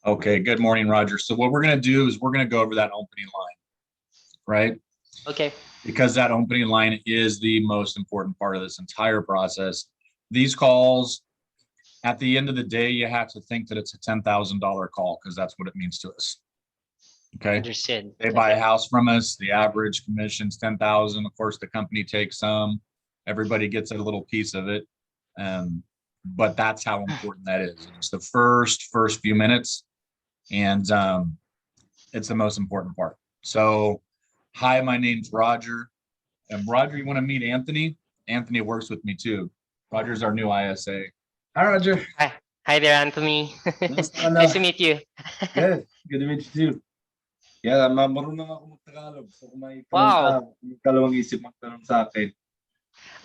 Okay, good morning, Roger. So what we're going to do is we're going to go over that opening line, right? Okay. Because that opening line is the most important part of this entire process. These calls, at the end of the day, you have to think that it's a $10,000 call because that's what it means to us. Okay. Understood. They buy a Okay. house from us. The average commission's 10,000. Of course, the company takes some. Everybody gets a little piece of it. But that's how important that is. It's the first few minutes, and it's the most important part. So, hi, my name's Roger. And Roger, you want to meet Anthony? Anthony works with me too. Roger's our new ISA. Hi, Roger. Hi. Hi there, Anthony. Kamusta Nice to meet you. Good. Good to meet you too. Yeah, marunong ako mag-Tagalog. So kung may Wow. kalawang isip magtanong sa akin.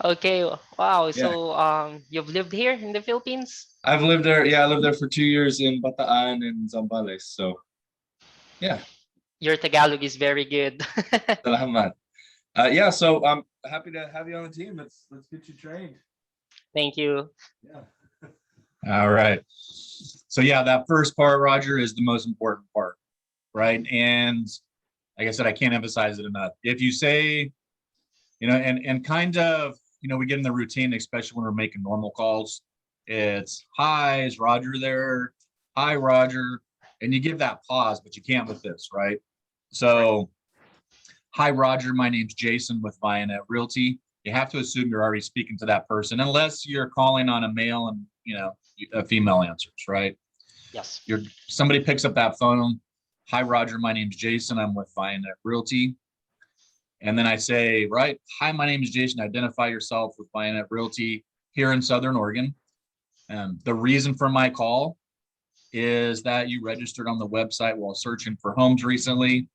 Okay. Wow. Yeah. So you've lived here in the Philippines? I've lived there. Yeah, I lived there for 2 years in Bataan and Zambales. So, yeah. Your Tagalog is very good. Salamat. Yeah, so I'm happy to have you on the team. Let's get you trained. Thank you. Yeah. All right. So yeah, that first part, Roger, is the most important part, right? And like I said, I can't emphasize it enough. If you say, and kind of, we get in the routine, especially when we're making normal calls. It's, hi, is Roger there? Hi, Roger. And you give that pause, but you can't with this, right? So, hi, Roger. My name's Jason with Vianet Realty. You have to assume you're already speaking to that person, unless you're calling on a male and, a female answers, right? Yes. Somebody picks up that phone. Hi, Roger. My name's Jason. I'm with Vianet Realty. And then I say, right, hi, my name is Jason. Identify yourself with Vianet Realty here in Southern Oregon. The reason for my call is that you registered on the website while searching for homes recently.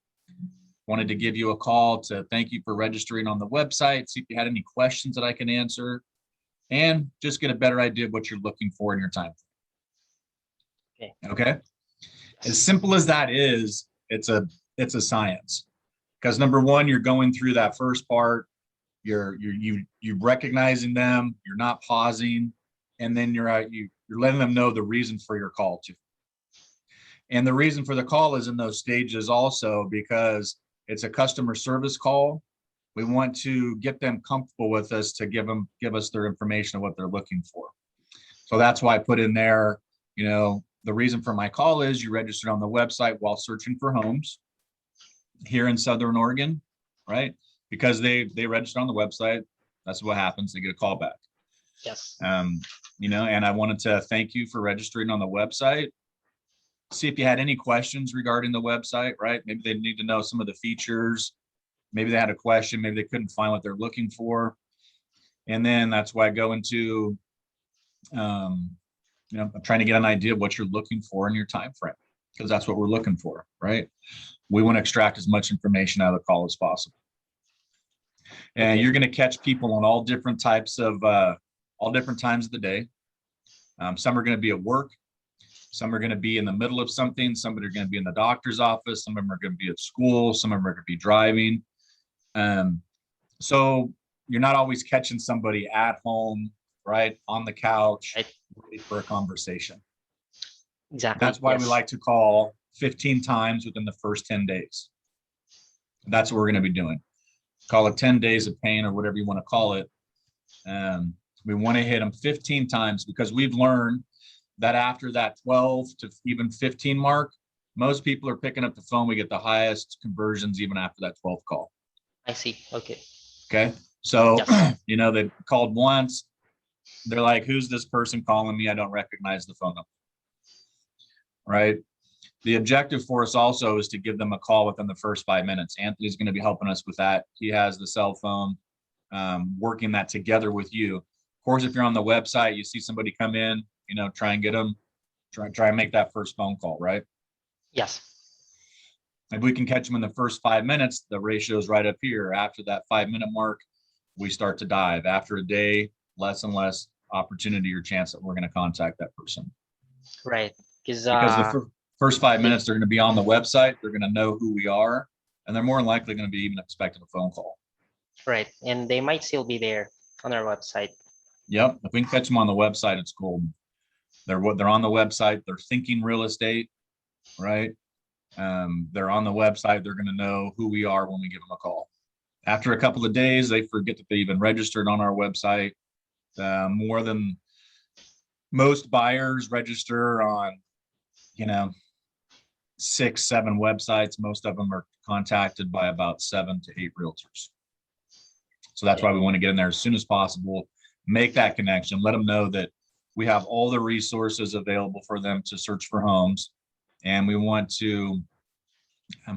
Wanted to give you a call to thank you for registering on the website, see if you had any questions that I can answer, and just get a better idea of what you're looking for in your time. Okay. As simple as that is, it's a science. Because number one, you're going through that first part, you're recognizing them, you're not pausing, and then you're letting them know the reason for your call too. And the reason for the call is in those stages also because it's a customer service call. We want to get them comfortable with us to give us their information of what they're looking for. So that's why I put in there, the reason for my call is you registered on the website while searching for homes here in Southern Oregon, right? Because they registered on the website. That's what happens. They get a call back. Yes. And I wanted to thank you for registering on the website. See if you had any questions regarding the website, right? Maybe they need to know some of the features. Maybe they had a question. Maybe they couldn't find what they're looking for. And then that's why I go into, I'm trying to get an idea of what you're looking for in your time frame, because that's what we're looking for, right? We want to extract as much information out of the call as possible. And you're going to catch people on all different times of the day. Some are going to be at work. Some are going to be in the middle of something. Some are going to be in the doctor's office. Some of them are going to be at school. Some of them are going to be driving. So you're not always catching somebody at home, right, on the couch, ready for a conversation. Exactly. That's why we like to call 15 times within the first 10 days. That's what we're going to be doing. Call it 10 days of pain or whatever you want to call it. We want to hit them 15 times because we've learned that after that 12 to even 15 mark, most people are picking up the phone. We get the highest conversions even after that 12th call. I see. Okay. Okay. So, yes. They called once. They're like, who's this person calling me? I don't recognize the phone number. Right. The objective for us also is to give them a call within the first 5 minutes. Anthony's going to be helping us with that. He has the cell phone, working that together with you. Of course, if you're on the website, you see somebody come in, try and get them, try and make that first phone call, right? Yes. If we can catch them in the first 5 minutes, the ratio is right up here. After that 5 minute mark, we start to dive. After a day, less and less opportunity or chance that we're going to contact that person. Right. Because the first 5 minutes, they're going to be on the website. They're going to know who we are, and they're more than likely going to be even expecting a phone call. Right. And they might still be there on our website. Yep. If we can catch them on the website, it's cool. They're on the website. They're thinking real estate. right? They're on the website. They're going to know who we are when we give them a call. After a couple of days, they forget that they even registered on our website. More than most buyers register on, 6, 7 websites. Most of them are contacted by about 7 to 8 realtors. So that's why we want to get in there as soon as possible, make that connection, let them know that we have all the resources available for them to search for homes. And we want to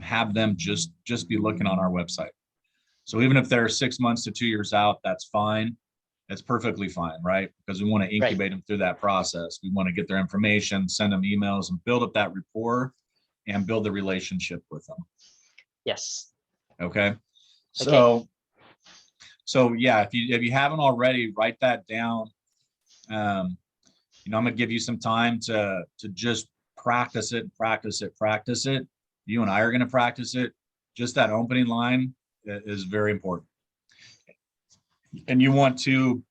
have them just be looking on our website. So even if they're 6 months to 2 years out, that's fine. That's perfectly fine, right? Because we want to incubate them through that process. We want to get their information, send them emails, and build up that rapport and build the relationship with them. Yes. Okay. So yeah, if you haven't already, write that down. I'm gonna give you some time to just practice it. You and I are gonna practice it. Just that opening line is very important. And you want to,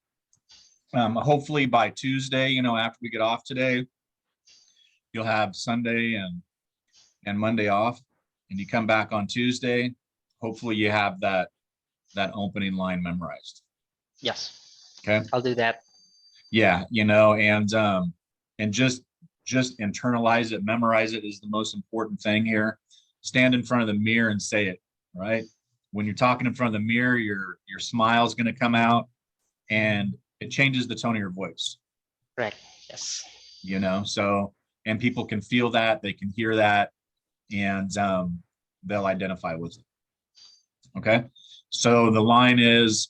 hopefully by Tuesday, after we get off today, you'll have Sunday and Monday off, and you come back on Tuesday. Hopefully you have that opening line memorized. Yes. Okay. I'll do that. Yeah. And just internalize it, memorize it is the most important thing here. Stand in front of the mirror and say it, right? When you're talking in front of the mirror, your smile is going to come out and it changes the tone of your voice. Correct. Yes. So, and people can feel that, they can hear that, and they'll identify with it. Okay. So the line is,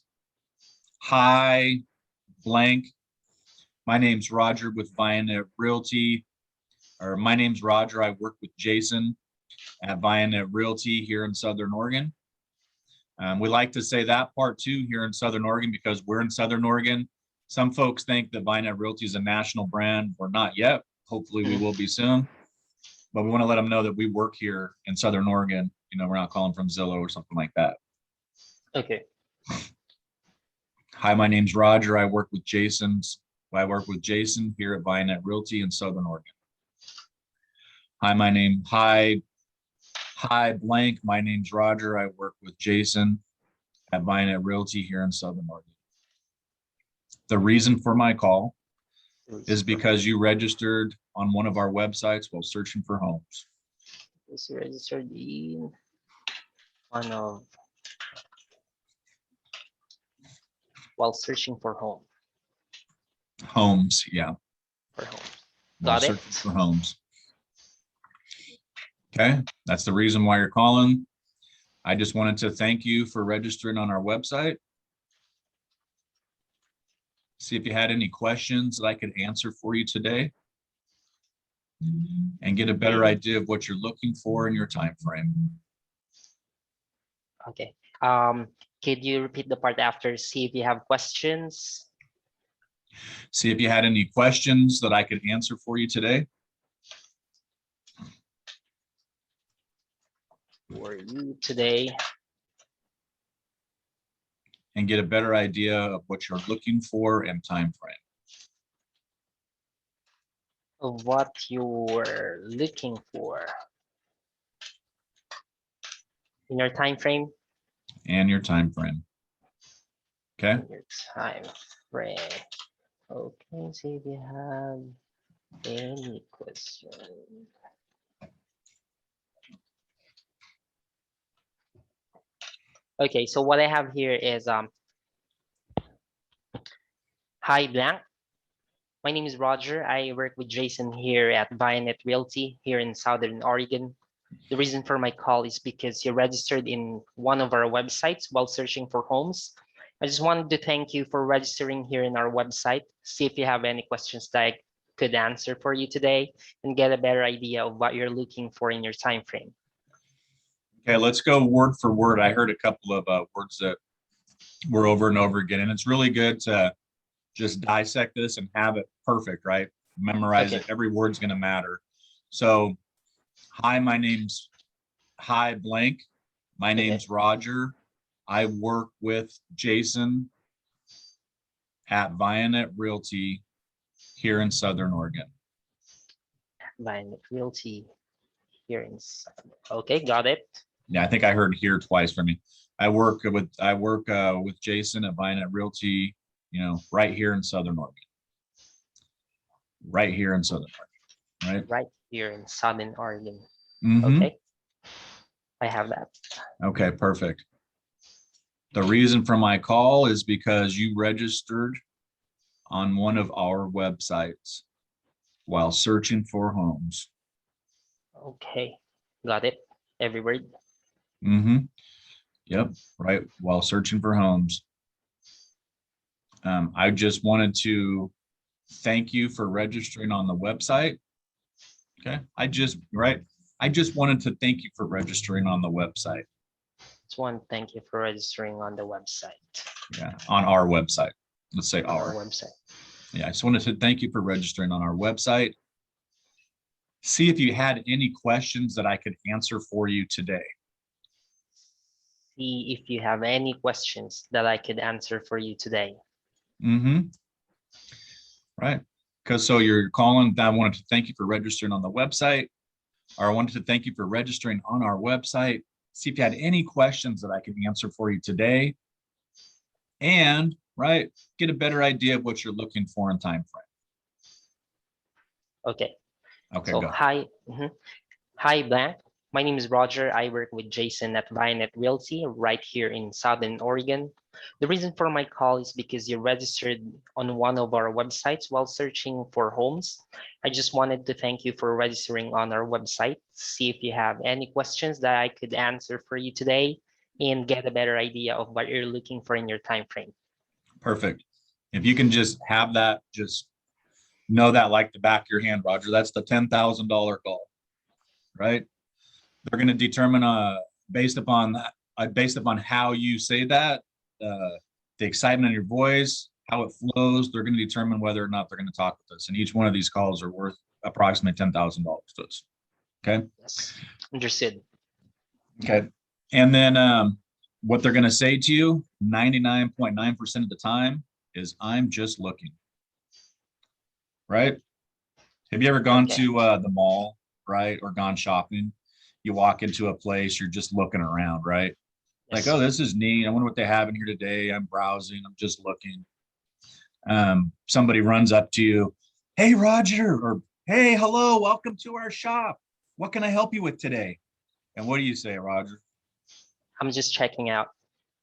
hi, blank. My name's Roger with Vianet Realty, or my name's Roger. I work with Jason at Vianet Realty here in Southern Oregon. We like to say that part too here in Southern Oregon because we're in Southern Oregon. Some folks think that Vianet Realty is a national brand. We're not yet. Hopefully we will be soon. But we want to let them know that we work here in Southern Oregon. We're not calling from Zillow or something like that. Okay. Hi, my name's Roger. I work with Jason here at Vianet Realty in Southern Oregon. Hi, blank. My name's Roger. I work with Jason at Vianet Realty here in Southern Oregon. The reason for my call is because you registered on one of our websites while searching for homes. It's registered in one of while searching for homes. Yeah. For homes. While Got it. searching for homes. Okay. That's the reason why you're calling. I just wanted to thank you for registering on our website. See if you had any questions that I could answer for you today and get a better idea of what you're looking for in your time frame. Okay. Could you repeat the part after? See if you have questions. See if you had any questions that I could answer for you today. For you today. And get a better idea of what you're looking for and time frame. Of what you're looking for in your time frame. And your time frame. Okay. Your time frame. Okay. See if you have any question. Okay, so what I have here is hi blank. My name is Roger. I work with Jason here at Vianet Realty here in Southern Oregon. The reason for my call is because you registered in one of our websites while searching for homes. I just wanted to thank you for registering here in our website. See if you have any questions that I could answer for you today and get a better idea of what you're looking for in your time frame. Okay, let's go word for word. I heard a couple of words that were over and over again, and it's really good to just dissect this and have it perfect, right? Memorize it. Every word's going to matter. So, hi blank. My name's Roger. I work with Jason at Vianet Realty here in Southern Oregon. Vianet Realty here inside. Okay, got it. Yeah, I think I heard here twice from you. I work with Jason at Vianet Realty, right here in Southern Oregon. Right here in Southern Oregon, right? Right here in Southern Oregon. Mhm. Okay, I have that. Okay, perfect. The reason for my call is because you registered on one of our websites while searching for homes. Okay, got it. Every word. Mm-hmm. Yep, right. While searching for homes. I just wanted to thank you for registering on the website. Okay, I just wanted to thank you for registering on the website. Just one, thank you for registering on the website. Yeah, on our website. Let's say On our our. website. Yeah, I just wanted to thank you for registering on our website. See if you had any questions that I could answer for you today. See if you have any questions that I could answer for you today. Mm-hmm. Right. Because so you're calling, I wanted to thank you for registering on the website, or I wanted to thank you for registering on our website. See if you had any questions that I could answer for you today. And right, get a better idea of what you're looking for in time frame. Okay. Okay, So go. hi, hi Blank. My name is Roger. I work with Jason at Vianet Realty right here in Southern Oregon. The reason for my call is because you registered on one of our websites while searching for homes. I just wanted to thank you for registering on our website. See if you have any questions that I could answer for you today and get a better idea of what you're looking for in your time frame. Perfect. If you can just have that, just know that like the back of your hand, Roger, that's the $10,000 call, right? They're going to determine based upon that, based upon how you say that, the excitement in your voice, how it flows, they're going to determine whether or not they're going to talk with us. And each one of these calls are worth approximately $10,000 to us. Okay. Yes, understood. Okay. And then what they're going to say to you 99.9% of the time is, I'm just looking. Right. Have you ever gone Okay. to the mall, right? Or gone shopping? You walk into a place, you're just looking around, right? Like, Yes. oh, this is neat. I wonder what they have in here today. I'm browsing. I'm just looking. Somebody runs up to you. Hey, Roger, or hey, hello, welcome to our shop. What can I help you with today? And what do you say, Roger? I'm just checking out.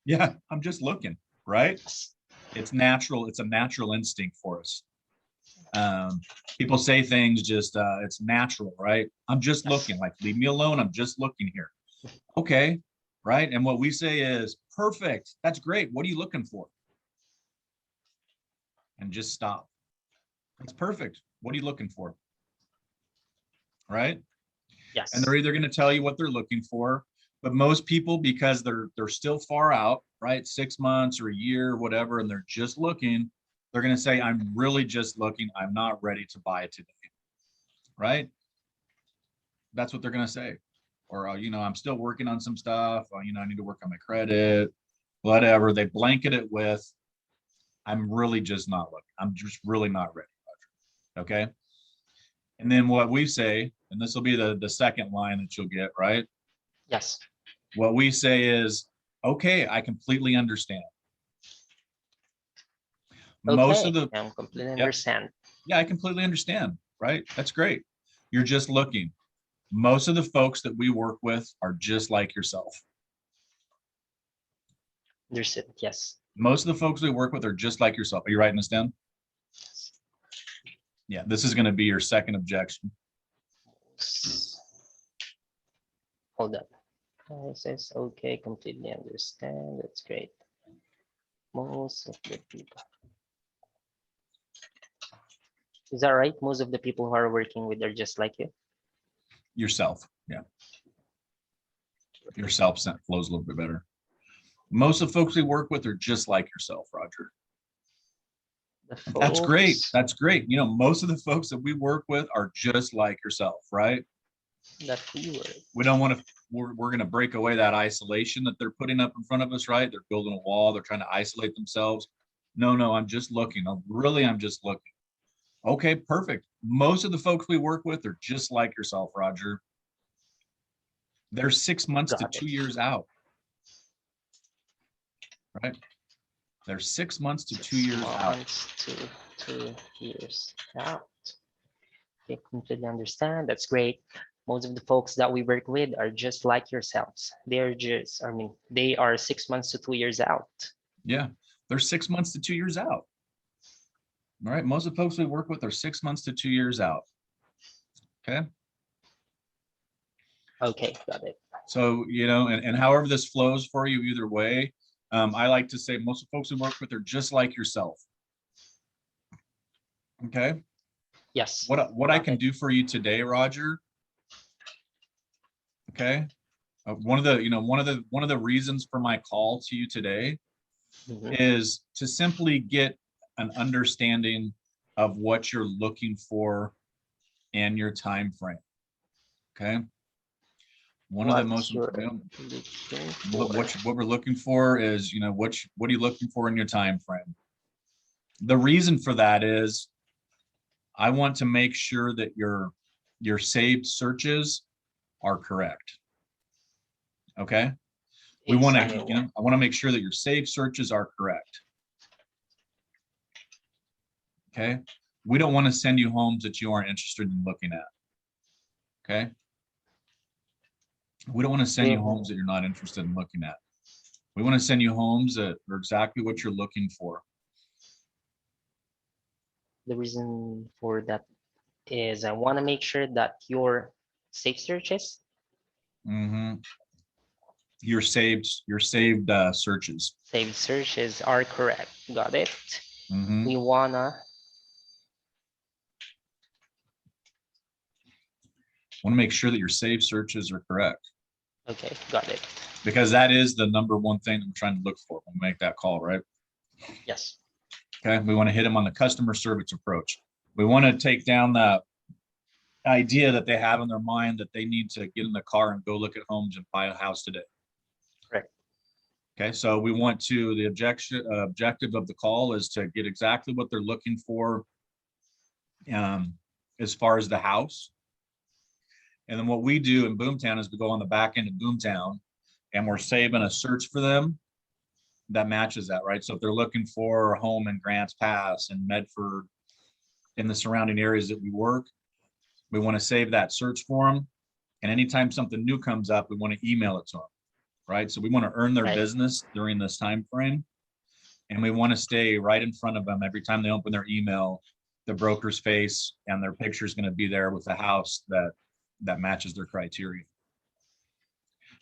Yeah, I'm just looking, right? Yes. It's natural. It's a natural instinct for us. People say things just, it's natural, right? I'm just looking, like, leave me alone. I'm just looking here. Okay. Right. And what we say is, perfect. That's great. What are you looking for? And just stop. That's perfect. What are you looking for? Right. Yes. And they're either going to tell you what they're looking for, but most people, because they're still far out, right? 6 months or a year, whatever, and they're just looking, they're going to say, I'm really just looking. I'm not ready to buy today. Right. That's what they're going to say. Or, I'm still working on some stuff. I need to work on my credit, whatever. They blanket it with, I'm really just not looking. I'm just really not ready. Okay. And then what we say, and this will be the second line that you'll get, right? Yes. What we say is, okay, I completely understand. Most Okay. of the, I completely yep, understand. yeah, I completely understand, right? That's great. You're just looking. Most of the folks that we work with are just like yourself. Understood. Yes. Most of the folks we work with are just like yourself. Are you writing this down? Yes. Yeah, this is going to be your second objection. Hold up. It says, okay, completely understand. That's great. Most of the people. Is that right? Most of the people who are working with are just like you? Yourself. Yeah. Yourself flows a little bit better. Most of the folks we work with are just like yourself, Roger. That's great. That's great. Most of the folks that we work with are just like yourself, right? That we were. We don't want to, we're going to break away that isolation that they're putting up in front of us, right? They're building a wall. They're trying to isolate themselves. No, I'm just looking. I'm just looking. Okay, perfect. Most of the folks we work with are just like yourself, Roger. They're 6 months to Got 2 it. years out. Right? They're 6 months to 2 years out. 6 months to 2 years out. Okay, completely understand. That's great. Most of the folks that we work with are just like yourselves. They're just, I mean, they are 6 months to 2 years out. Yeah, they're 6 months to 2 years out. All right, most of the folks we work with are 6 months to 2 years out. Okay. Okay, got it. So, you know, and however this flows for you either way, I like to say most of the folks we work with are just like yourself. Okay. Yes. What I can do for you today, Roger. Okay. One of the reasons for my call to you today is to simply get an understanding of what you're looking for and your time frame. Okay. One of the most, you're what we're looking for is, you know, what are you looking for in your time frame? The reason for that is I want to make sure that your saved searches are correct. Okay. We want to, you know, I want to make sure that your saved searches are correct. Okay. We don't want to send you homes that you aren't interested in looking at. Okay. We don't want to send you homes that you're not interested in looking at. We want to send you homes that are exactly what you're looking for. The reason for that is I want to make sure that your safe searches. Your saved searches. Saved searches are correct. Got it. We wanna make sure that your saved searches are correct. Okay, got it. Because that is the number one thing that we're trying to look for when we make that call, right? Yes. Okay, we want to hit them on the customer service approach. We want to take down the idea that they have in their mind that they need to get in the car and go look at homes and buy a house today. Correct. Okay, so we want to, the objective of the call is to get exactly what they're looking for as far as the house. And then what we do in Boomtown is we go on the back end of Boomtown and we're saving a search for them that matches that, right? So if they're looking for a home in Grants Pass and Medford, in the surrounding areas that we work, we want to save that search for them. And anytime something new comes up, we want to email it to them, right? So we want to earn their business during this time frame. And we want to stay right in front of them every time they open their email. The broker's face and their picture is going to be there with a house that matches their criteria.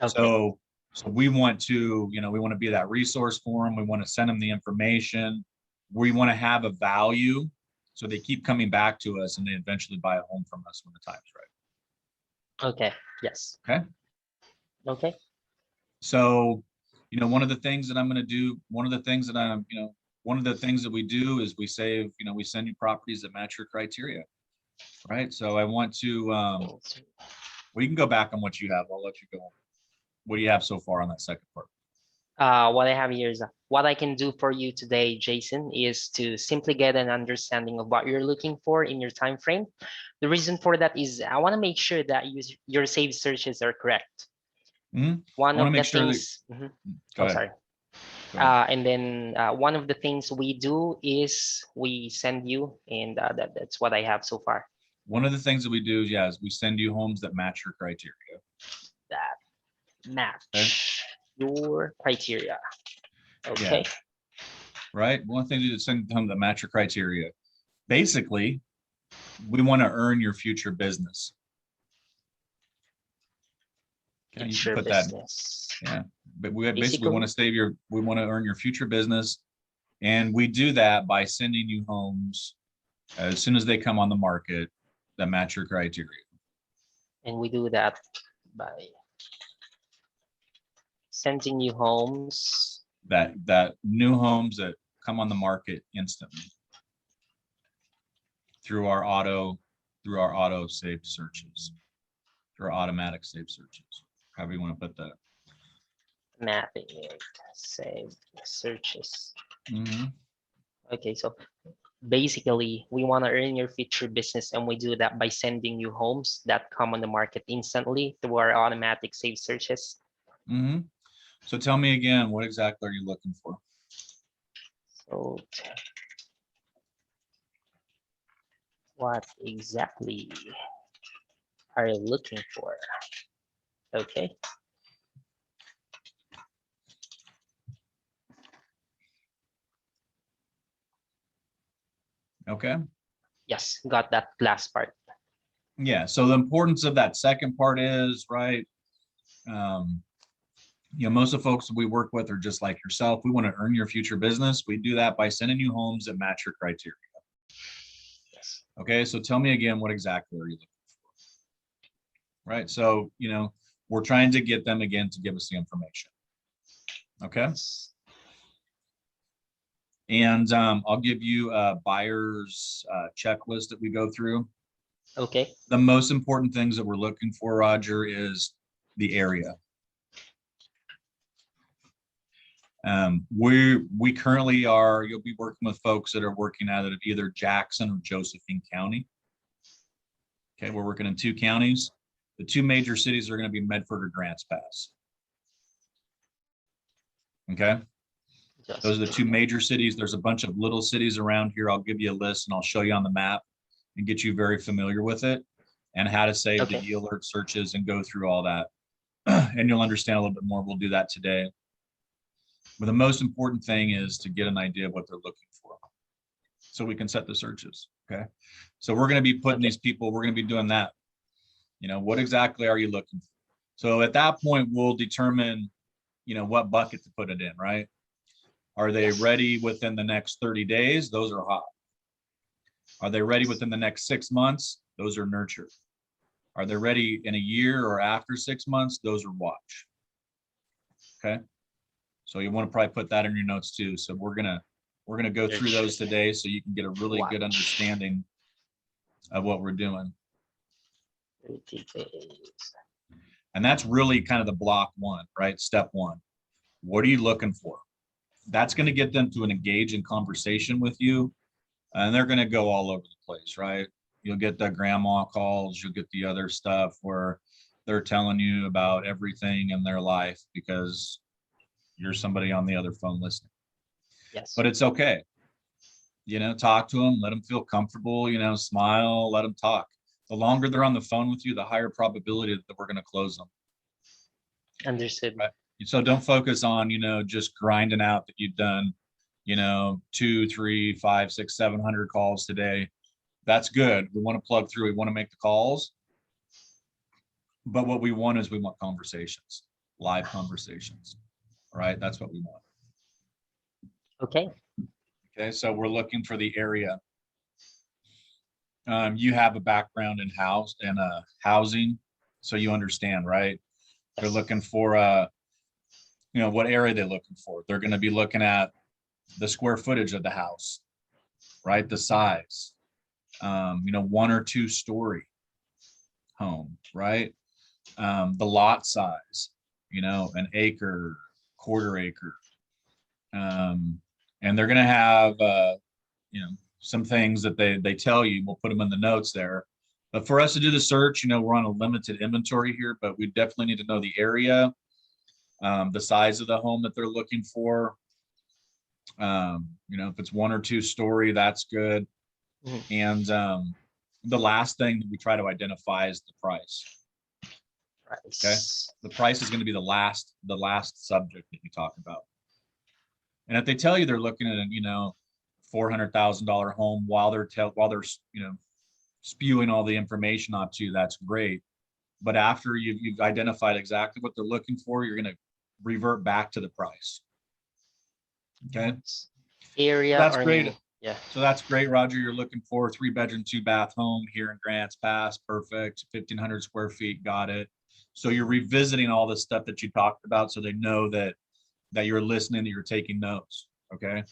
Okay. So we want to, you know, we want to be that resource for them. We want to send them the information. We want to have a value so they keep coming back to us and they eventually buy a home from us when the time's right. Okay. Yes. Okay. Okay. So, you know, one of the things that I'm going to do, one of the things that we do is we save, you know, we send you properties that match your criteria. Right. So I want to, we can go back on what you have. I'll let you go. What do you have so far on that second part? What I have here is what I can do for you today, Jason, is to simply get an understanding of what you're looking for in your time frame. The reason for that is I want to make sure that your saved searches are correct. One of the things. Sorry. And then one of the things we do is we send you, and that's what I have so far. One of the things that we do, is we send you homes that match your criteria. That match your criteria. Okay. Yeah. Right. One thing to send them that match your criteria. Basically, we want to earn your future business. Okay, you can put business. That. Yeah. But we basically want to we want to earn your future business. And we do that by sending you homes as soon as they come on the market that match your criteria. And we do that by sending you homes that new homes that come on the market instantly through our auto saved searches, through our automatic saved searches, however you want to put that. Mapping it, saved searches. Okay, so Basically, we want to earn your future business, and we do that by sending you homes that come on the market instantly through our automatic save searches. Mm-hmm. So tell me again, what exactly are you looking for? So, what exactly are you looking for? Okay. Okay. Yes, got that last part. Yeah. So the importance of that second part is, right? Most of the folks that we work with are just like yourself. We want to earn your future business. We do that by sending you homes that match your criteria. Yes. Okay. So tell me again, what exactly are you looking for? Right. So, we're trying to get them again to give us the information. Okay. And I'll give you a buyer's checklist that we go through. Okay. The most important things that we're looking for, Roger, is the area. We currently are, you'll be working with folks that are working out of either Jackson or Josephine County. Okay, we're working in 2 counties. The 2 major cities are going to be Medford or Grants Pass. Okay, those are the 2 major cities. There's a bunch of little cities around here. I'll give you a list and I'll show you on the map and get you very familiar with it and how to save the alert searches and go through all that. And you'll understand a little bit more. We'll do that today. But the most important thing is to get an idea of what they're looking for so we can set the searches. Okay. So we're going to be putting these people, we're going to be doing that. What exactly are you looking for? So at that point, we'll determine, what bucket to put it in, right? Are they ready within the next 30 days? Those are hot. Are they ready within the next 6 months? Those are nurture. Are they ready in a year or after 6 months? Those are watch. Okay. So you want to probably put that in your notes too. So we're gonna go through those today so you can get a really good understanding of what we're doing. 30 days. And that's really kind of the block 1, right? Step 1. What are you looking for? That's going to get them to engage in conversation with you. And they're going to go all over the place, right? You'll get the grandma calls, you'll get the other stuff where they're telling you about everything in their life because you're somebody on the other phone listening. Yes. But it's okay. Talk to them, let them feel comfortable, smile, let them talk. The longer they're on the phone with you, the higher probability that we're going to close them. Understood. Right? So don't focus on, just grinding out that you've done, 2, 3, 5, 6, 700 calls today. That's good. We want to plug through. We want to make the calls. But what we want is we want conversations, live conversations. Right? That's what we want. Okay. Okay. So we're looking for the area. You have a background in housing, so you understand, right? They're looking for what area they're looking for. They're going to be looking at the square footage of the house, right? The size, 1 or 2 story home, right? The lot size, an acre, quarter acre. And they're going to have, some things that they tell you. We'll put them in the notes there. But for us to do the search, we're on a limited inventory here, but we definitely need to know the area, the size of the home that they're looking for. If it's 1 or 2 story, that's good. And the last thing that we try to identify is the price. Okay. The price is going to be the last subject that you talk about. And if they tell you they're looking at a, $400,000 home while they're spewing all the information out to you, that's great. But after you've identified exactly what they're looking for, you're going to revert back to the price. Okay. Area. That's great. Yeah. So that's great, Roger. You're looking for a 3-bedroom, 2-bath home here in Grants Pass. Perfect. 1,500 square feet. Got it. So you're revisiting all the stuff that you talked about, so they know that you're listening, that you're taking notes. Okay.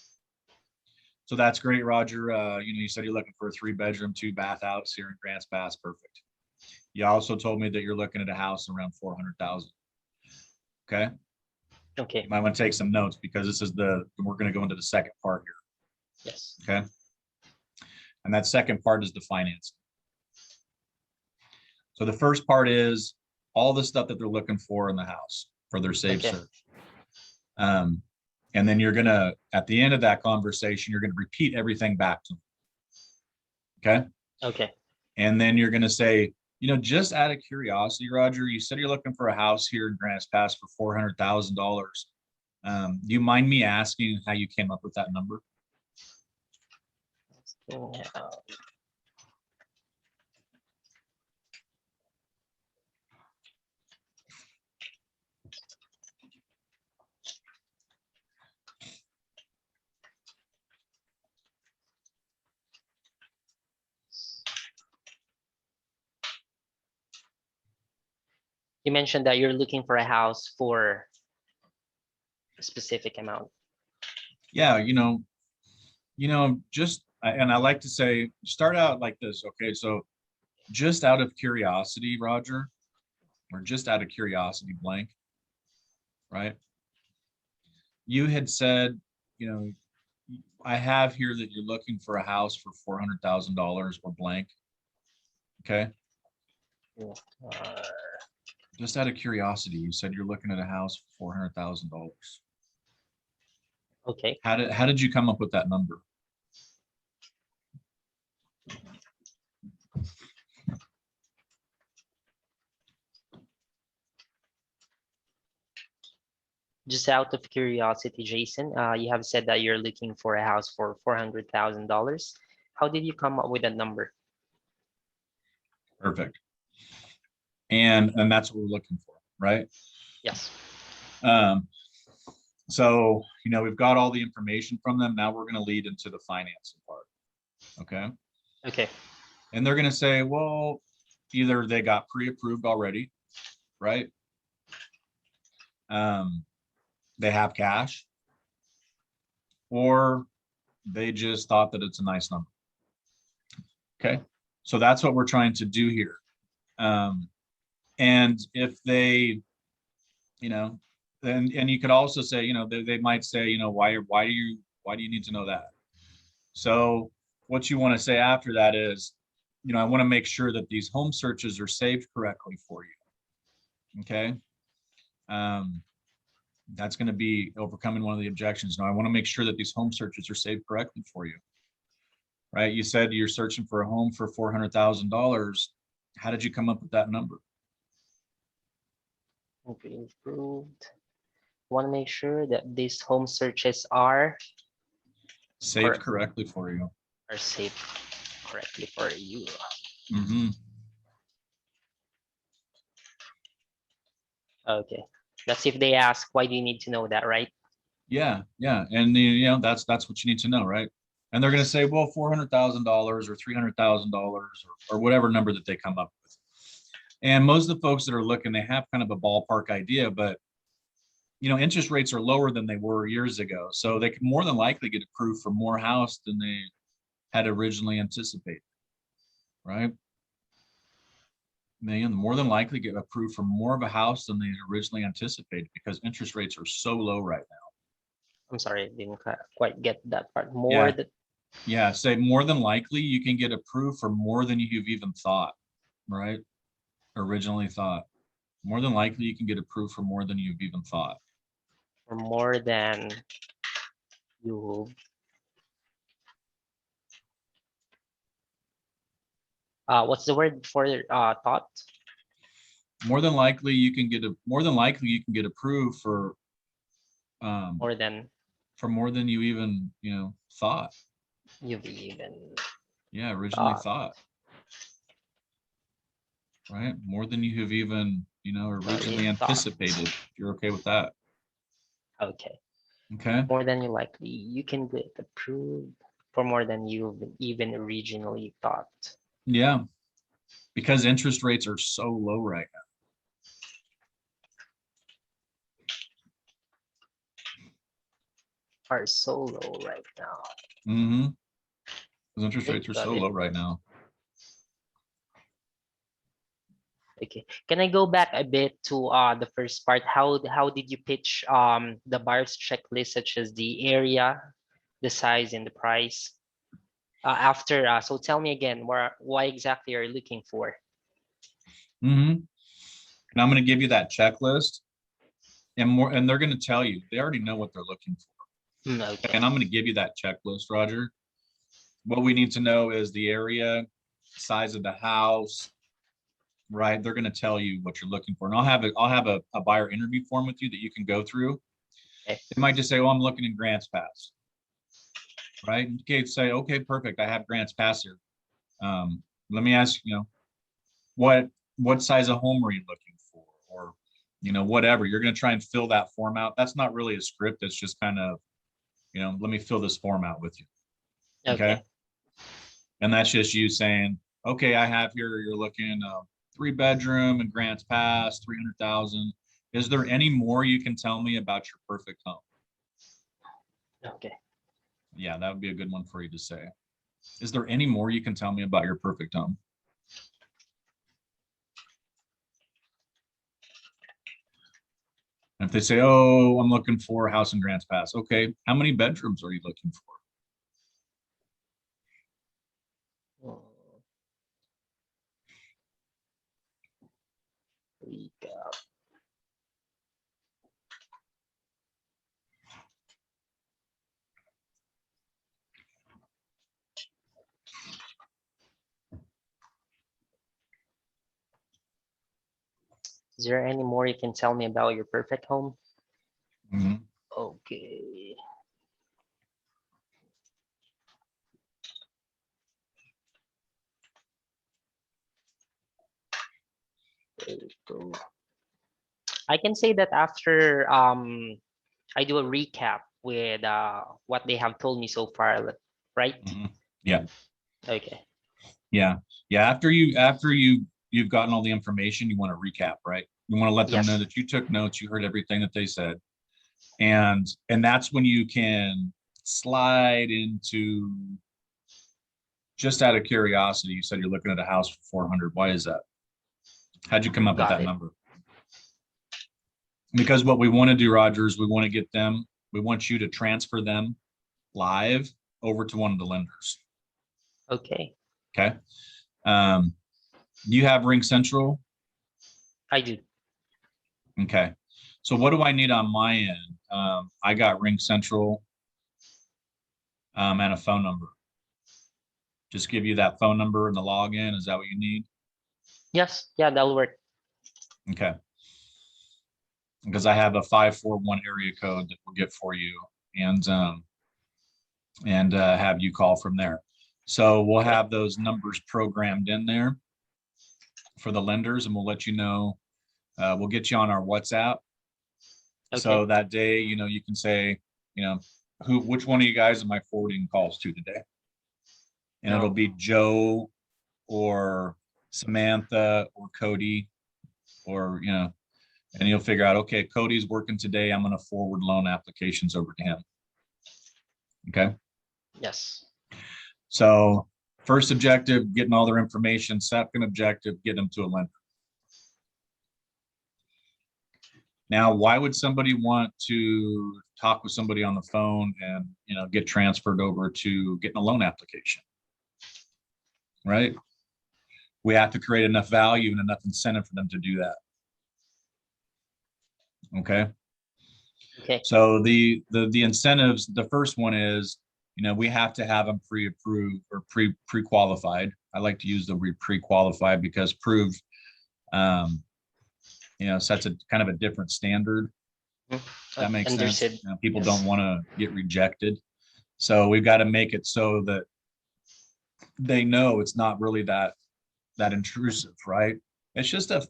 So that's great, Roger. You said you're looking for a 3-bedroom, 2-bath house here in Grants Pass. Perfect. You also told me that you're looking at a house around 400,000. Okay. Okay. You might want to take some notes because we're going to go into the second part here. Yes. Okay. And that second part is the financing. So the first part is all the stuff that they're looking for in the house for their safe Okay. search. And then you're gonna, at the end of that conversation, you're gonna repeat everything back to them. Okay. Okay. And then you're gonna say, you know, just out of curiosity, Roger, you said you're looking for a house here in Grants Pass for $400,000. Do you mind me asking how you came up with that number? You mentioned that you're looking for a house for a specific amount. Yeah, just, and I like to say, start out like this. Okay, so just out of curiosity, Roger, or just out of curiosity, blank, right? You had said, I have here that you're looking for a house for $400,000 or blank. Okay. Just out of curiosity, you said you're looking at a house for $400,000. Okay. How did you come up with that number? Just out of curiosity, Jason, you have said that you're looking for a house for $400,000. How did you come up with that number? Perfect. And that's what we're looking for, right? Yes. So, we've got all the information from them. Now we're going to lead into the financing part. Okay. Okay. And they're going to say, well, either they got pre-approved already, right? They have cash, or they just thought that it's a nice number. Okay. So that's what we're trying to do here. And if they, and you could also say, they might say, why do you need to know that? So what you want to say after that is, I want to make sure that these home searches are saved correctly for you. Okay. That's going to be overcoming one of the objections. Now, I want to make sure that these home searches are saved correctly for you. Right? You said you're searching for a home for $400,000. How did you come up with that number? Okay, improved. Want to make sure that these home searches are saved correctly for you. Are saved correctly for you. Mm-hmm. Okay. That's if they ask, why do you need to know that, right? Yeah, yeah. And that's what you need to know, right? And they're going to say, well, $400,000 or $300,000 or whatever number that they come up with. And most of the folks that are looking, they have kind of a ballpark idea, but interest rates are lower than they were years ago. So they can more than likely get approved for more house than they had originally anticipated, right? They more than likely get approved for more of a house than they originally anticipated because interest rates are so low right now. I'm sorry, I didn't quite get that part. More than. Yeah, say more than likely you can get approved for more than you've even thought, right? Originally thought. More than likely you can get approved for more than you've even thought. For more than you. What's the word for thought? More than likely you can get approved for more than you even thought. You've even originally thought. Right? More than you have even originally anticipated. If you're okay with that. Okay. Okay. More than you likely you can get approved for more than you've even originally thought. Yeah, because interest rates are so low right now. Are so low right now. Mm-hmm. Because interest rates are so low right now. Okay. Can I go back a bit to the first part? How did you pitch the buyer's checklist, such as the area, the size, and the price? So tell me again, why exactly are you looking for? And I'm going to give you that checklist and they're going to tell you, they already know what they're looking for. Okay. And I'm going to give you that checklist, Roger. What we need to know is the area, size of the house, right? They're going to tell you what you're looking for. And I'll have a buyer interview form with you that you can go through. Okay. They might just say, oh, I'm looking in Grants Pass. Right? Okay, say, okay, perfect. I have Grants Pass here. Let me ask, what size of home are you looking for? Or, whatever. You're going to try and fill that form out. That's not really a script. It's just kind of, let me fill this form out with you. Okay. And that's just you saying, okay, I have here, you're looking 3-bedroom and Grants Pass, 300,000. Is there any more you can tell me about your perfect home? Okay. Yeah, that would be a good one for you to say. Is there any more you can tell me about your perfect home? And if they say, oh, I'm looking for a house in Grants Pass. Okay, how many bedrooms are you looking for? Is there any more you can tell me about your perfect home? Mhm. Okay. There we go. I can say that after I do a recap with what they have told me so far, right? Yeah. Okay. Yeah. After you've gotten all the information, you want to recap, right? You want to let them know Yes. that you took notes, you heard everything that they said. And that's when you can slide into, just out of curiosity, you said you're looking at a house for 400. Why is that? How'd you come up with Got that it. number? Because what we want to do, Roger, is we want you to transfer them live over to one of the lenders. Okay. Okay. You have Ring Central? I do. Okay. So what do I need on my end? I got Ring Central and a phone number. Just give you that phone number and the login. Is that what you need? Yes. Yeah, that'll work. Okay. Because I have a 541 area code that we'll get for you and have you call from there. So we'll have those numbers programmed in there for the lenders, and we'll let you know. We'll get you on our WhatsApp. Okay. So that day, you can say, which one of you guys am I forwarding calls to today? And it'll be Joe or Samantha or Cody, or, and you'll figure out, okay, Cody's working today. I'm going to forward loan applications over to him. Okay. Yes. So first objective, getting all their information. Second objective, get them to a lender. Now, why would somebody want to talk with somebody on the phone and, get transferred over to getting a loan application? Right? We have to create enough value and enough incentive for them to do that. Okay. Okay. So the incentives, the first one is, we have to have them pre-approved or pre-qualified. I like to use the word pre-qualified because proved, sets a kind of a different standard. That makes sense. People don't want to get rejected. So we've got to make it so that they know it's not really that intrusive, right? It's just it's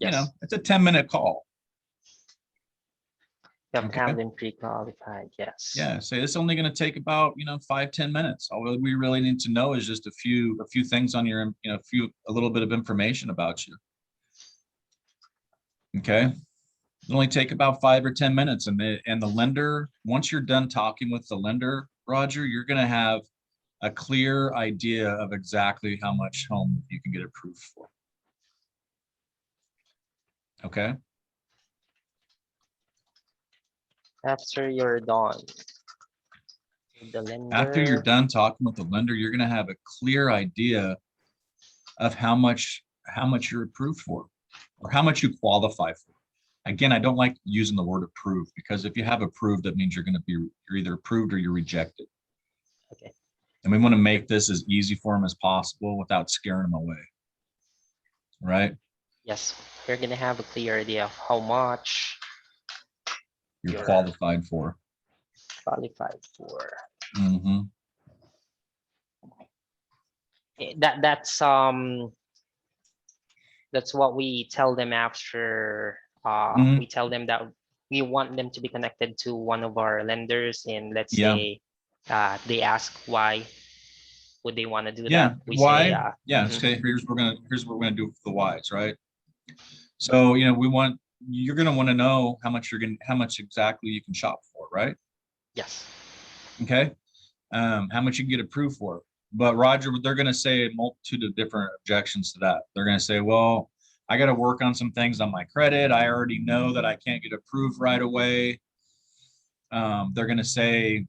a 10-minute call. You have to have them pre-qualified. Yes. Yeah. So it's only going to take about, 5-10 minutes. All we really need to know is just a few things on your, a little bit of information about you. Okay. It'll only take about 5 or 10 minutes. And the lender, once you're done talking with the lender, Roger, you're going to have a clear idea of exactly how much home you can get approved for. Okay. After you're done. The After you're lender. done talking with the lender, you're going to have a clear idea of how much you're approved for, or how much you qualify for. Again, I don't like using the word approved, because if you have approved, that means you're either approved or you're rejected. Okay. And we want to make this as easy for them as possible without scaring them away. Right? Yes, you're gonna have a clear idea of how much You're You're- qualified for. qualified for. Mm-hmm. That's what we tell them after Mhm. we tell them that we want them to be connected to one of our lenders, and let's Yeah. say they ask why would they want to do Yeah. that. We Why? say Yeah. mhm. Okay. Here's what we're gonna do for the whys, right? So you're gonna want to know how much exactly you can shop for, right? Yes. Okay. How much you can get approved for. But Roger, they're going to say a multitude of different objections to that. They're going to say, well, I got to work on some things on my credit. I already know that I can't get approved right away. They're going to say,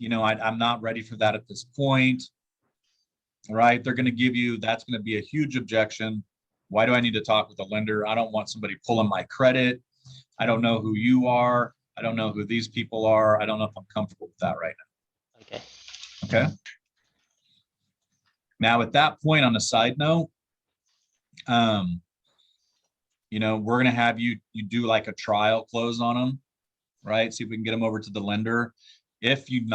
I'm not ready for that at this point. Right? They're going to give you, that's going to be a huge objection. Why do I need to talk with a lender? I don't want somebody pulling my credit. I don't know who you are. I don't know who these people are. I don't know if I'm comfortable with that right now. Okay. Okay. Now, at that point, on a side note, we're going to have you do like a trial close on them, right? See if we can get them over to the lender. If you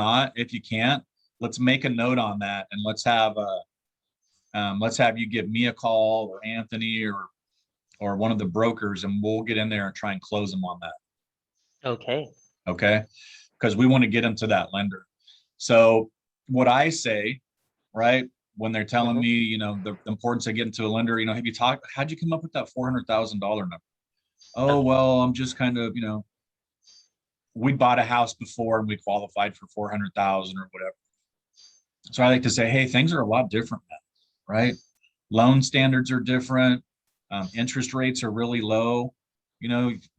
can't, let's make a note on that, and let's have you give me a call, or Anthony, or one of the brokers, and we'll get in there and try and close them on that. Okay. Okay. Because we want to get them to that lender. So what I say, right, when they're telling me, the importance of getting to a lender, how'd you come up with that $400,000 number? Oh, well, I'm just kind of, we bought a house before and we qualified for 400,000 or whatever. So I like to say, hey, things are a lot different now, right? Loan standards are different. Interest rates are really low.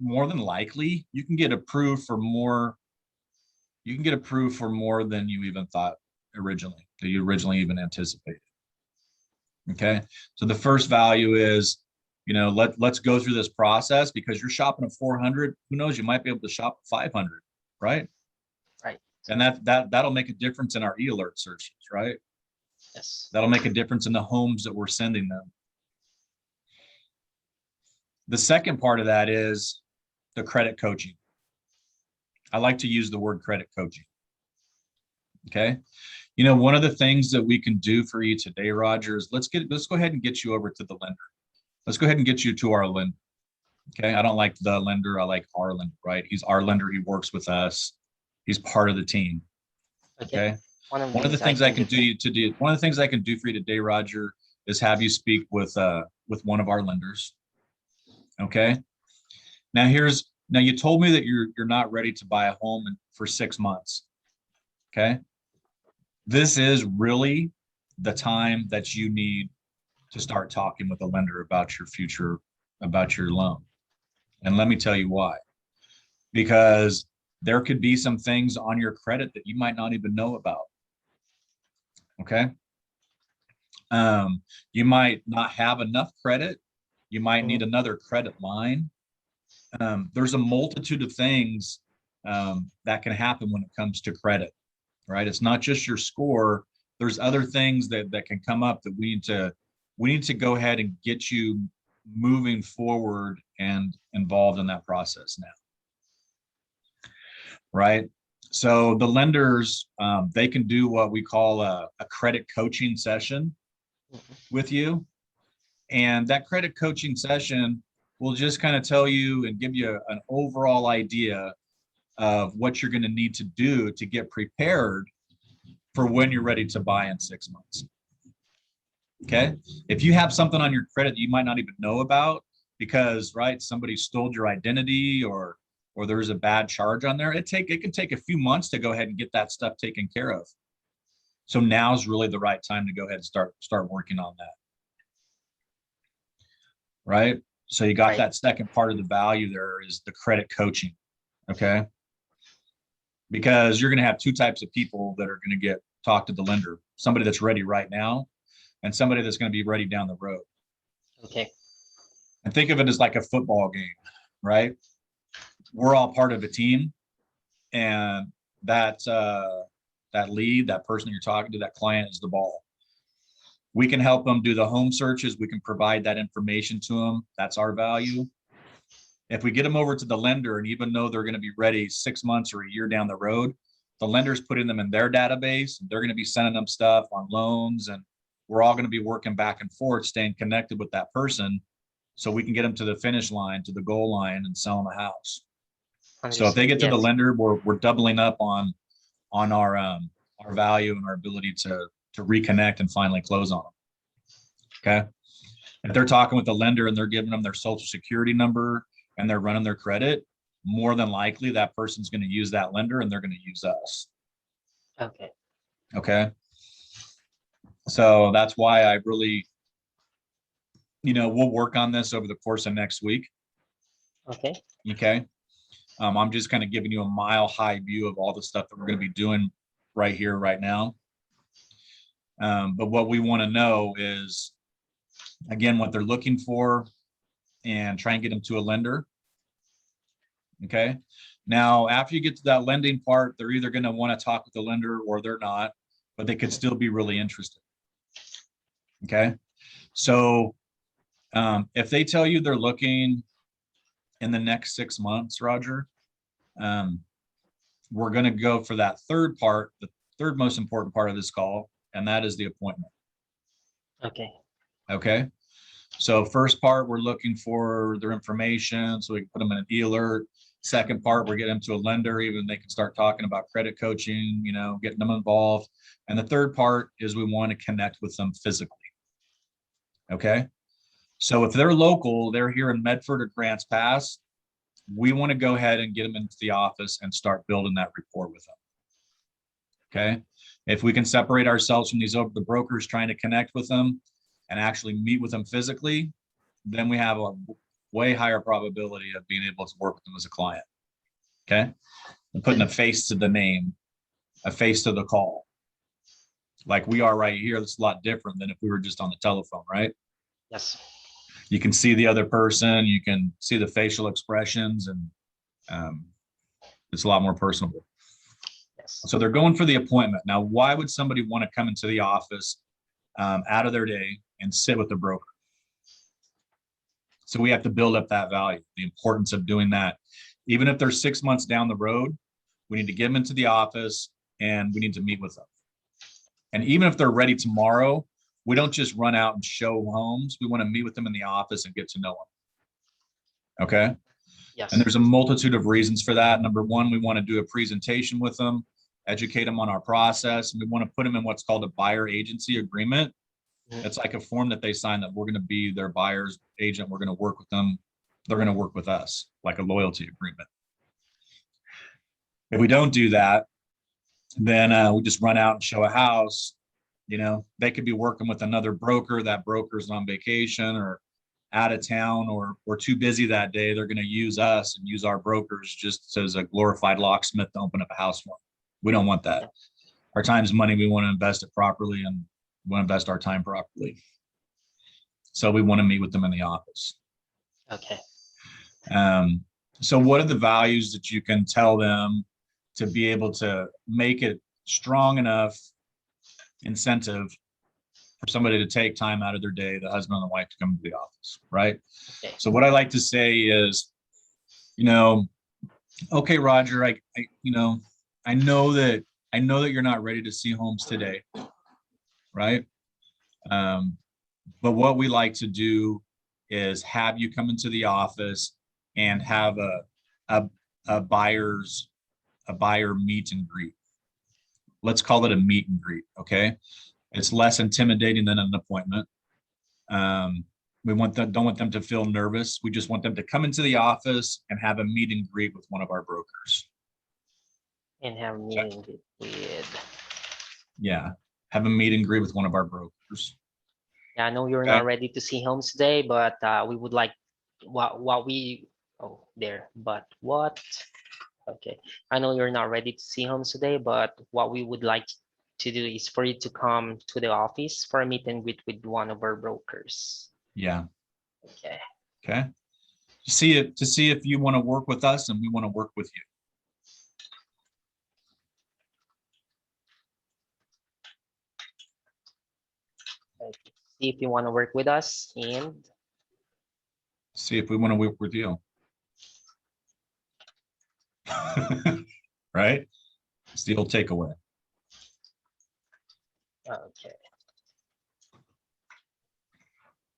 More than likely you can get approved for more. You can get approved for more than you even thought originally, that you originally even anticipated. Okay. So the first value is, let's go through this process, because you're shopping at 400. Who knows? You might be able to shop at 500, right? Right. And that'll make a difference in our e-alert searches, right? Yes. That'll make a difference in the homes that we're sending them. The second part of that is the credit coaching. I like to use the word credit coaching. Okay. One of the things that we can do for you today, Roger, is let's go ahead and get you over to the lender. Let's go ahead and get you to our lender. Okay. I don't like the lender. I like our lender, right? He's our lender. He works with us. He's part of the team. Okay. One of the things I can do for you today, Roger, is have you speak with one of our lenders. Okay. Now you told me that you're not ready to buy a home for 6 months. Okay. This is really the time that you need to start talking with a lender about your future, about your loan. And let me tell you why. Because there could be some things on your credit that you might not even know about. Okay. You might not have enough credit. You might need another credit line. There's a multitude of things that can happen when it comes to credit, right? It's not just your score. There's other things that can come up that we need to go ahead and get you moving forward and involved in that process now. Right. So the lenders, they can do what we call a credit coaching session with you. And that credit coaching session will just kind of tell you and give you an overall idea of what you're going to need to do to get prepared for when you're ready to buy in 6 months. Okay. If you have something on your credit that you might not even know about because, right, somebody stole your identity or there's a bad charge on there, it can take a few months to go ahead and get that stuff taken care of. So now's really the right time to go ahead and start working on that. Right. So you got that second part of the value there is the credit coaching. Okay. because you're going to have two types of people that are going to get talk to the lender. Somebody that's ready right now and somebody that's going to be ready down the road. Okay. And think of it as like a football game, right? We're all part of a team, and that lead, that person you're talking to, that client is the ball. We can help them do the home searches. We can provide that information to them. That's our value. If we get them over to the lender, and even though they're going to be ready 6 months or a year down the road, the lender's putting them in their database. They're going to be sending them stuff on loans, and we're all going to be working back and forth, staying connected with that person, so we can get them to the finish line, to the goal line, and sell them a house. So if they get to the Yes. lender, we're doubling up on our value and our ability to reconnect and finally close on them. Okay. If they're talking with the lender and they're giving them their social security number and they're running their credit, more than likely that person's going to use that lender and they're going to use us. Okay. Okay. So that's why I really, we'll work on this over the course of next week. Okay. Okay. I'm just kind of giving you a mile high view of all the stuff that we're going to be doing right here, right now. But what we want to know is, again, what they're looking for and try and get them to a lender. Okay. Now, after you get to that lending part, they're either going to want to talk with the lender or they're not, but they could still be really interested. Okay. So if they tell you they're looking in the next 6 months, Roger, we're going to go for that third part, the third most important part of this call, and that is the appointment. Okay. Okay. So first part, we're looking for their information so we can put them in an e-alert. Second part, we're getting them to a lender, even they can start talking about credit coaching, getting them involved. And the third part is we want to connect with them physically. Okay. So if they're local, they're here in Medford or Grants Pass, we want to go ahead and get them into the office and start building that rapport with them. Okay. If we can separate ourselves from these over the brokers trying to connect with them and actually meet with them physically, then we have a way higher probability of being able to work with them as a client. Okay. And putting a face to the name, a face to the call. Like we are right here. That's a lot different than if we were just on the telephone, right? Yes. You can see the other person, you can see the facial expressions, and it's a lot more personable. Yes. So they're going for the appointment. Now, why would somebody want to come into the office out of their day and sit with the broker? So we have to build up that value, the importance of doing that. Even if they're 6 months down the road, we need to get them into the office and we need to meet with them. And even if they're ready tomorrow, we don't just run out and show homes. We want to meet with them in the office and get to know them. Okay. Yes. And there's a multitude of reasons for that. Number one, we want to do a presentation with them, educate them on our process. And we want to put them in what's called a buyer agency agreement. It's like a form that they sign that we're going to be their buyer's agent. We're going to work with them. They're going to work with us, like a loyalty agreement. If we don't do that, then we just run out and show a house. They could be working with another broker. That broker's on vacation or out of town or too busy that day. They're going to use us and use our brokers just as a glorified locksmith to open up a house for them. We don't want that. Our time's money. We want to invest it properly, and we want to invest our time properly. So we want to meet with them in the office. Okay. So what are the values that you can tell them to be able to make it strong enough incentive for somebody to take time out of their day, the husband and the wife, to come to the office, right? Okay. So what I like to say is, okay, Roger, I know that you're not ready to see homes today, right? But what we like to do is have you come into the office and have a buyer meet and greet. Let's call it a meet and greet. Okay. It's less intimidating than an appointment. We don't want them to feel nervous. We just want them to come into the office and have a meet and greet with one of our brokers. And have a meeting with. Yeah. Have a meet and greet with one of our brokers. Yeah, I know you're Okay. not ready to see homes today, but we would like what we. Oh, there. But what? Okay, I know you're not ready to see homes today, but what we would like to do is for you to come to the office for a meet and greet with one of our brokers. Yeah. Okay, Okay. To see if you want to work with us and we want to work with you. see if you want to work with us and See if we want to work with you. Right? It's the old takeaway. okay.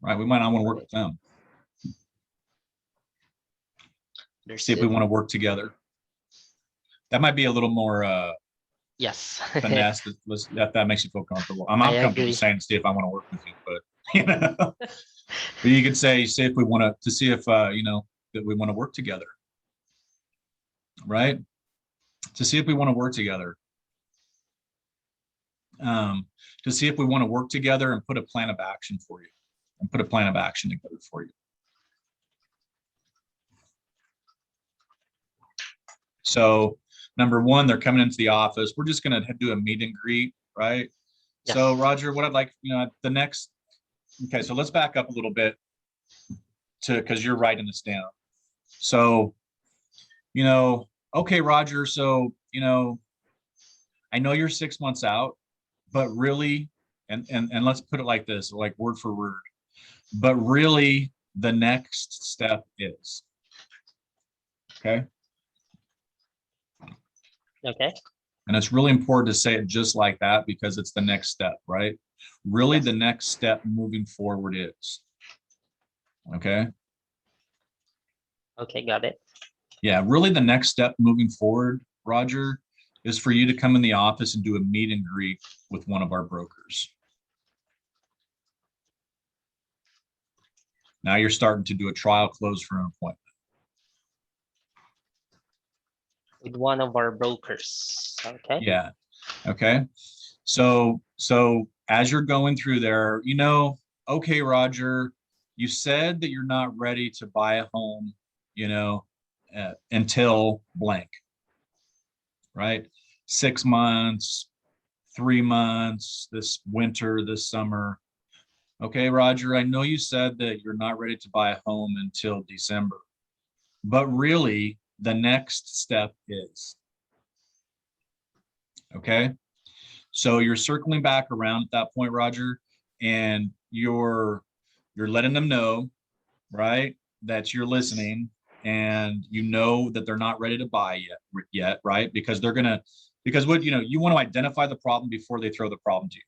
Right? We might not want to work with them. See if we want to work together. That might be a little more Yes. finesse. That makes you feel comfortable. I'm I not comfortable agree. saying see if I want to work with you, but you know, but you could say if we want to see if you know that we want to work together, right? To see if we want to work together. To see if we want to work together and put a plan of action for you, and put a plan of action together for you. So number one, they're coming into the office. We're just going to do a meet and greet, right? Yes. So Roger, what I'd like, you know, the next, okay, so let's back up a little bit because you're writing this down. So, you know, okay, Roger, so, you know, I know you're 6 months out, but really, and let's put it like this, like word for word, but really the next step is, okay? Okay. And it's really important to say it just like that because it's the next step, right? Really, Yes. the next step moving forward is, okay? Okay, got it. Yeah, really the next step moving forward, Roger, is for you to come in the office and do a meet and greet with one of our brokers. Now you're starting to do a trial close for an appointment. With one of our brokers. Okay. Yeah. Okay. So as you're going through there, you know, okay, Roger, you said that you're not ready to buy a home, you know, until blank, right? 6 months, 3 months, this winter, this summer. Okay, Roger, I know you said that you're not ready to buy a home until December, but really the next step is, okay? So you're circling back around at that point, Roger, and you're letting them know, right, that you're listening and you know that they're not ready to buy yet, right? Because what, you know, you want to identify the problem before they throw the problem to you.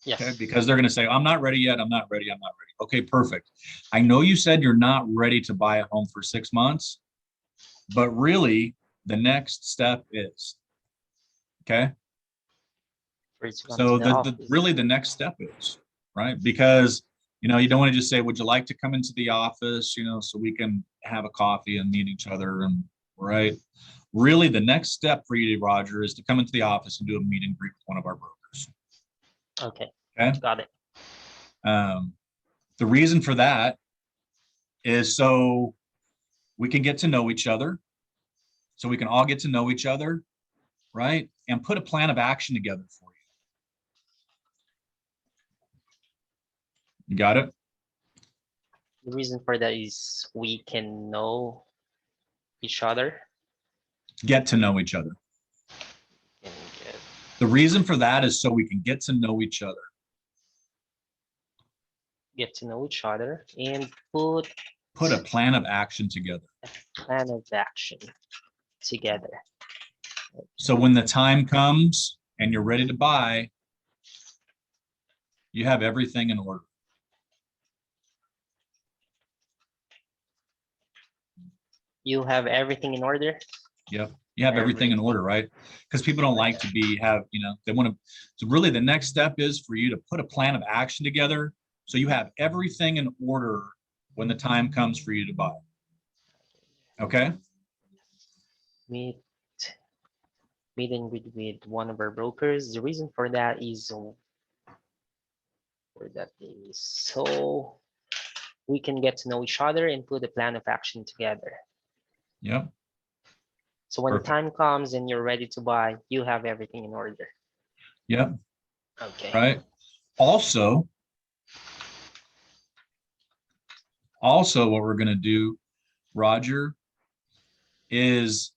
Yes. Okay, because they're going to say, I'm not ready yet. I'm not ready. I'm not ready. Okay, perfect. I know you said you're not ready to buy a home for 6 months, but really the next step is, okay? First, come So to the office. really the next step is, right? Because, you know, you don't want to just say, would you like to come into the office, you know, so we can have a coffee and meet each other, and right? Really the next step for you, Roger, is to come into the office and do a meet and greet with one of our brokers. Okay. Okay. Got it. The reason for that is so we can get to know each other, so we can all get to know each other, right? And put a plan of action together for you. You got it? The reason for that is we can know each other. Get to know each other. And The reason for that is so we can get to know each other. get to know each other and put Put a plan of action together. a plan of action together. So when the time comes and you're ready to buy, you have everything in order. You have everything in order. Yep. You have everything in order, right? Because people don't like to you know, they want to. So really the next step is for you to put a plan of action together. So you have everything in order when the time comes for you to buy. Okay. Meet and greet with one of our brokers. The reason for that is so we can get to know each other and put a plan of action together. Yep. So when the Perfect. time comes and you're ready to buy, you have everything in order. Yep. Time comes and you're ready to buy, you have everything in order. Yep. Okay. Right. Also, what we're going to do, Roger, is,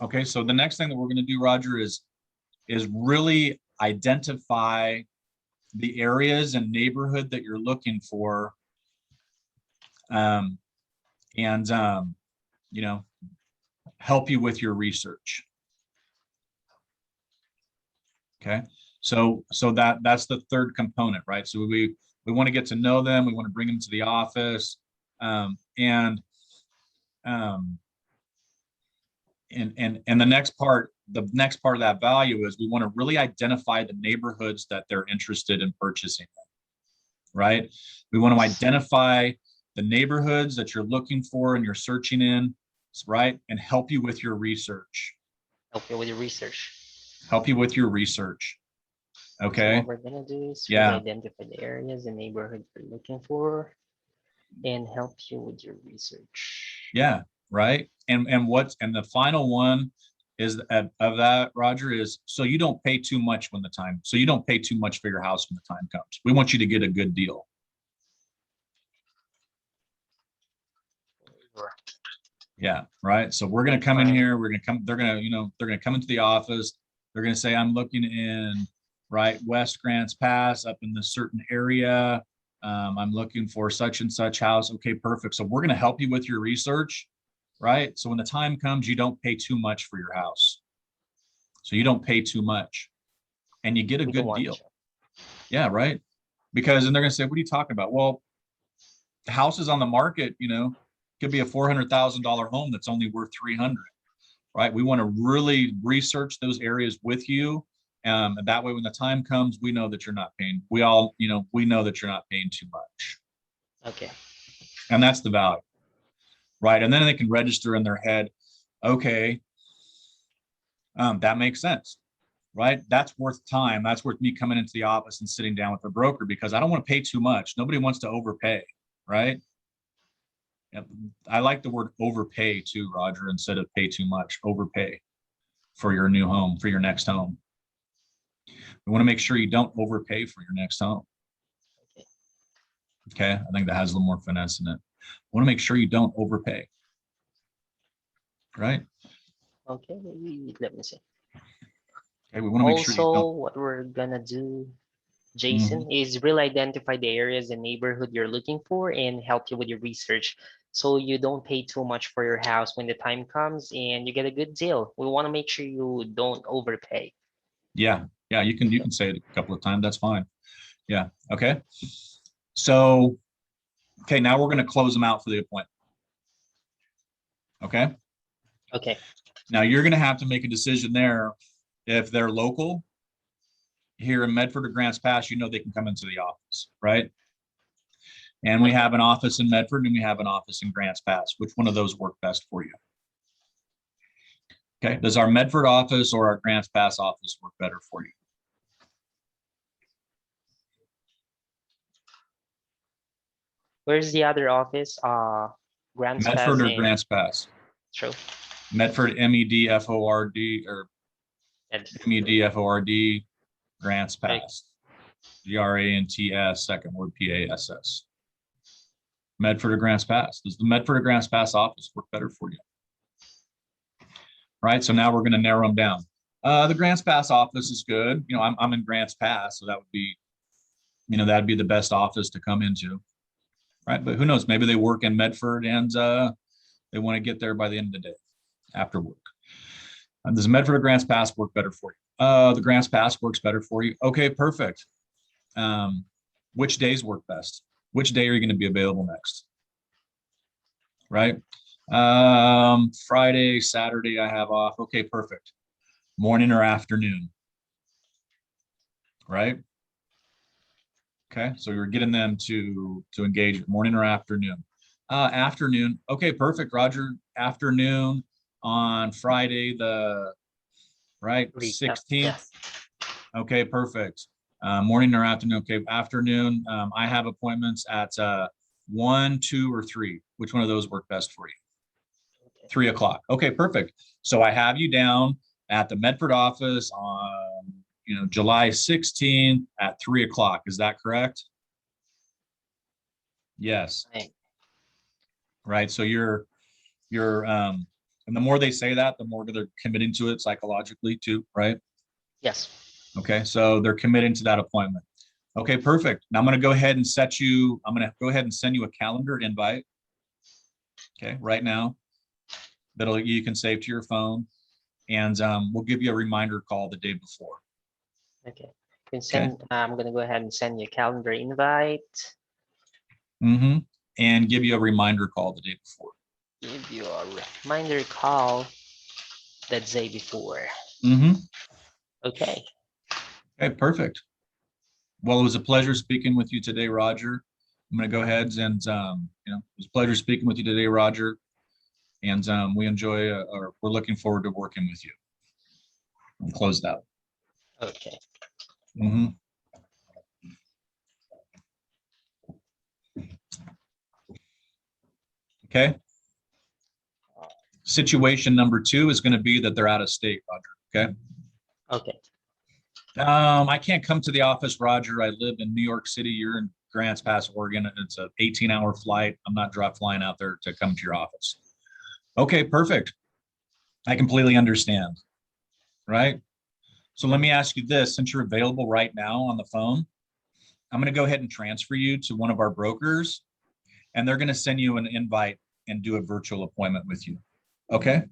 okay, so the next thing that we're going to do, Roger, is really identify the areas and neighborhood that you're looking for, and help you with your research. Okay, so that's the third component, right? So we want to get to know them. We want to bring them to the office, and the next part of that value is we want to really identify the neighborhoods that they're interested in purchasing, right? We want to identify the neighborhoods that you're looking for and you're searching in, right? And help you with your research. Help you with your research. Help you with your research. So Okay. what we're gonna do is Yeah. really identify the areas and neighborhoods you're looking for and help you with your research. Yeah. Right. And the final one is of that, Roger, is so you don't pay too much so you don't pay too much for your house when the time comes. We want you to get a good deal. Yeah, right. So we're going to come in here. They're going to come into the office. They're going to say, I'm looking in, right, West Grants Pass up in this certain area. I'm looking for such and such house. Okay, perfect. So we're going to help you with your research, right? So when the time comes, you don't pay too much for your house. So you don't pay too much and you get a good deal. Yeah, right. Because then they're going to say, what are you talking about? Well, the house is on the market, could be a $400,000 home that's only worth 300, right? We want to really research those areas with you. And that way, when the time comes, we know that you're not paying. We know that you're not paying too much. Okay. And that's the value, right? And then they can register in their head, okay, that makes sense, right? That's worth time. That's worth me coming into the office and sitting down with a broker because I don't want to pay too much. Nobody wants to overpay, right? I like the word overpay too, Roger, instead of pay too much. Overpay for your new home, for your next home. We want to make sure you don't overpay for your next home. Okay, I think that has a little more finesse in it. We want to make sure you don't overpay. Right? Okay, let me see. Okay, we want to make sure you Also, don't. what we're gonna do, Jason, is really identify the areas and neighborhood you're looking for and help you with your research so you don't pay too much for your house when the time comes and you get a good deal. We want to make sure you don't overpay. Yeah, you can say it a couple of times. That's fine. Yeah. Okay. So, okay, now we're going to close them out for the appointment. Okay. Okay. Now you're going to have to make a decision there. If they're local here in Medford or Grants Pass, they can come into the office, right? And we have an office in Medford and we have an office in Grants Pass. Which one of those work best for you? Okay. Does our Medford office or our Grants Pass office work better for you? Where's the other office? Grants Pass Medford or Grants Pass? True. Medford, MEDFORD, or MEDFORD, Grants Pass. GRANTS, second word PASS. Medford or Grants Pass. Does the Medford or Grants Pass office work better for you? Right. So now we're going to narrow them down. The Grants Pass office is good. I'm in Grants Pass, so that would be, that'd be the best office to come into. Right. But who knows? Maybe they work in Medford and they want to get there by the end of the day after work. Does Medford or Grants Pass work better for you? The Grants Pass works better for you. Okay, perfect. Which days work best? Which day are you going to be available next? Right? Friday, Saturday, I have off. Okay, perfect. Morning or afternoon? Right? Okay, so you're getting them to engage morning or afternoon. Afternoon. Okay, perfect, Roger. Afternoon on Friday, the 16th. Yes. Okay, perfect. Morning or afternoon? Okay, afternoon. I have appointments at 1, 2, or 3. Which one of those work best for you? 3 o'clock. Okay, perfect. So I have you down at the Medford office on, July 16th at 3 o'clock. Is that correct? Yes. Right. Right. So and the more they say that, the more they're committing to it psychologically too, right? Yes. Okay. So they're committing to that appointment. Okay, perfect. Now I'm going to go ahead and I'm going to go ahead and send you a calendar invite. Okay, right now you can save to your phone, and we'll give you a reminder call the day before. Okay. You can send. I'm gonna go ahead and send you a calendar invite. And give you a reminder call the day before. Give you a reminder call the day before. Okay. Okay, perfect. Well, it was a pleasure speaking with you today, Roger. I'm going to go ahead and, it was a pleasure speaking with you today, Roger. And we enjoy, or we're looking forward to working with you. And close that. Okay. Okay. Situation number 2 is going to be that they're out of state, Roger. Okay. Okay. I can't come to the office, Roger. I live in New York City. You're in Grants Pass, Oregon. It's an 18-hour flight. I'm not flying out there to come to your office. Okay, perfect. I completely understand. Right. So let me ask you this, since you're available right now on the phone, I'm going to go ahead and transfer you to one of our brokers, and they're going to send you an invite and do a virtual appointment with you. Okay.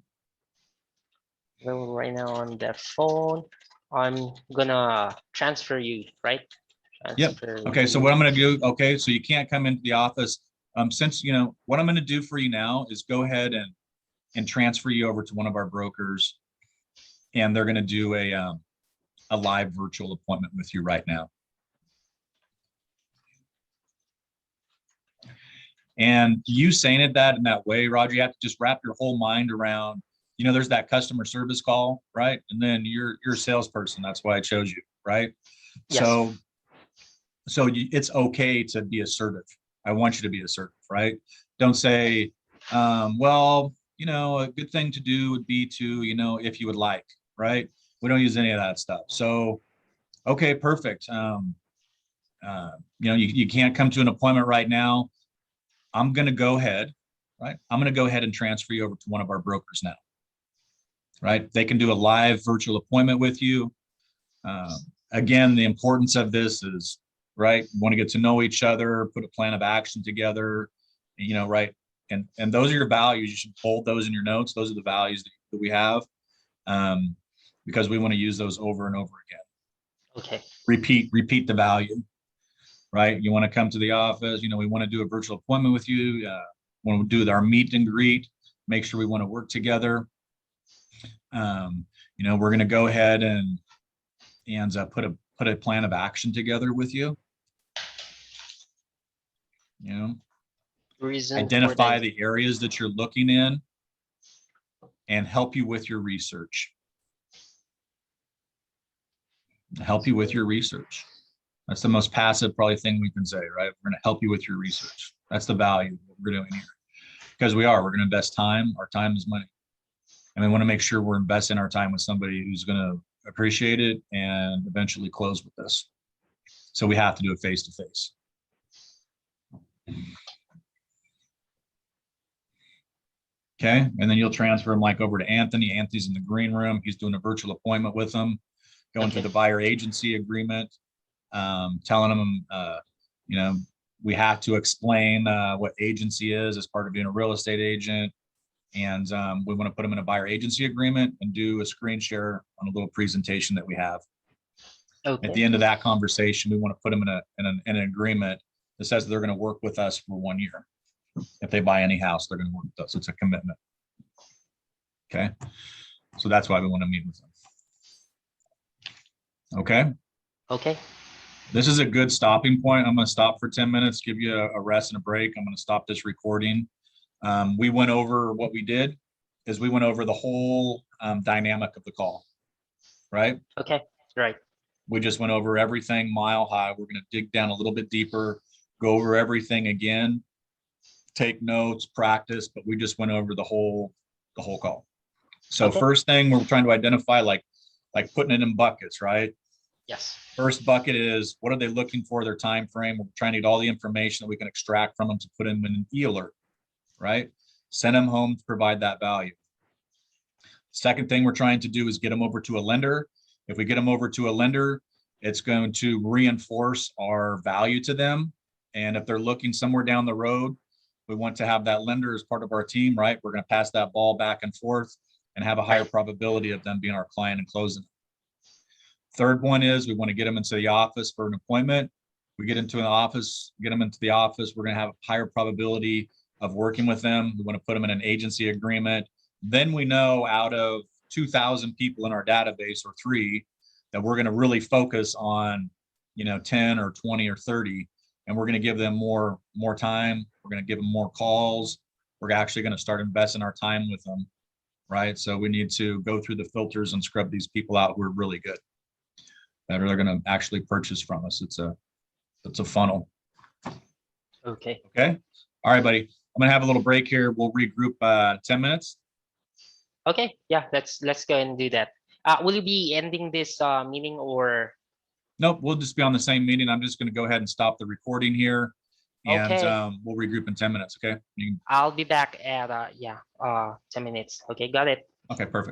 Well, right now on the phone, I'm gonna transfer you, right? Transfer Okay. So what I'm going to do, okay, so you can't come into the office. Since, what I'm going to do for you now is go ahead and transfer you over to one of our brokers, and they're going to do a live virtual appointment with you right now. And you saying it that in that way, Roger, you have to just wrap your whole mind around, there's that customer service call, right? And then you're a salesperson. That's why I chose you, right? Yes. So it's okay to be assertive. I want you to be assertive, right? Don't say, well, a good thing to do would be to, if you would like, right? We don't use any of that stuff. So, okay, perfect. You can't come to an appointment right now. I'm going to go ahead, right? I'm going to go ahead and transfer you over to one of our brokers now, right? They can do a live virtual appointment with you. Again, the importance of this is, right? You want to get to know each other, put a plan of action together, right? And those are your values. You should hold those in your notes. Those are the values that we have, because we want to use those over and over again. Okay. Repeat the value. Right? You want to come to the office, we want to do a virtual appointment with you. Want to do our meet and greet, make sure we want to work together. We're going to go ahead and put a plan of action together with you. Identify the areas that you're looking in and help you with your research. That's the most passive probably thing we can say, right? We're going to help you with your research. That's the value of what we're doing here, because we're going to invest time. Our time is money. And we want to make sure we're investing our time with somebody who's going to appreciate it and eventually close with us. So we have to do it face to face. Okay. And then you'll transfer them over to Anthony. Anthony's in the green room. He's doing a virtual appointment with them, going through the buyer agency agreement. Telling them, we have to explain what agency is as part of being a real estate agent. And we want to put them in a buyer agency agreement and do a screen share on a little presentation that we have. Okay. At the end of that conversation, we want to put them in an agreement that says they're going to work with us for 1 year. If they buy any house, they're going to work with us. It's a commitment. Okay. So that's why we want to meet with them. Okay. Okay. This is a good stopping point. I'm going to stop for 10 minutes, give you a rest and a break. I'm going to stop this recording. We went over what we did is we went over the whole dynamic of the call, right? Okay, right. We just went over everything mile high. We're going to dig down a little bit deeper, go over everything again, take notes, practice, but we just went over the whole the whole call. So Okay. first thing, we're trying to identify like putting it in buckets, right? Yes. First bucket is what are they looking for, their time frame. We're trying to get all the information that we can extract from them to put them in an e-alert, right? Send them home to provide that value. Second thing we're trying to do is get them over to a lender. If we get them over to a lender, it's going to reinforce our value to them. And if they're looking somewhere down the road, we want to have that lender as part of our team, right? We're going to pass that ball back and forth and have a higher probability of them being our client and closing. Third one is we want to get them into the office for an appointment. We get into an office, get them into the office. We're going to have a higher probability of working with them. We want to put them in an agency agreement. Then we know out of 2,000 people in our database or 3 that we're going to really focus on, 10 or 20 or 30, and we're going to give them more time. We're going to give them more calls. We're actually going to start investing our time with them, right? So we need to go through the filters and scrub these people out who are really good, that are going to actually purchase from us. It's a funnel. Okay. Okay. All right, buddy. I'm going to have a little break here. We'll regroup 10 minutes. Okay. Yeah, let's go and do that. Will you be ending this meeting or? Nope, we'll just be on the same meeting. I'm just going to go ahead and stop the recording here, and Okay. we'll regroup in 10 minutes. Okay. I'll be back at 10 minutes. Okay, got it. Okay, perfect.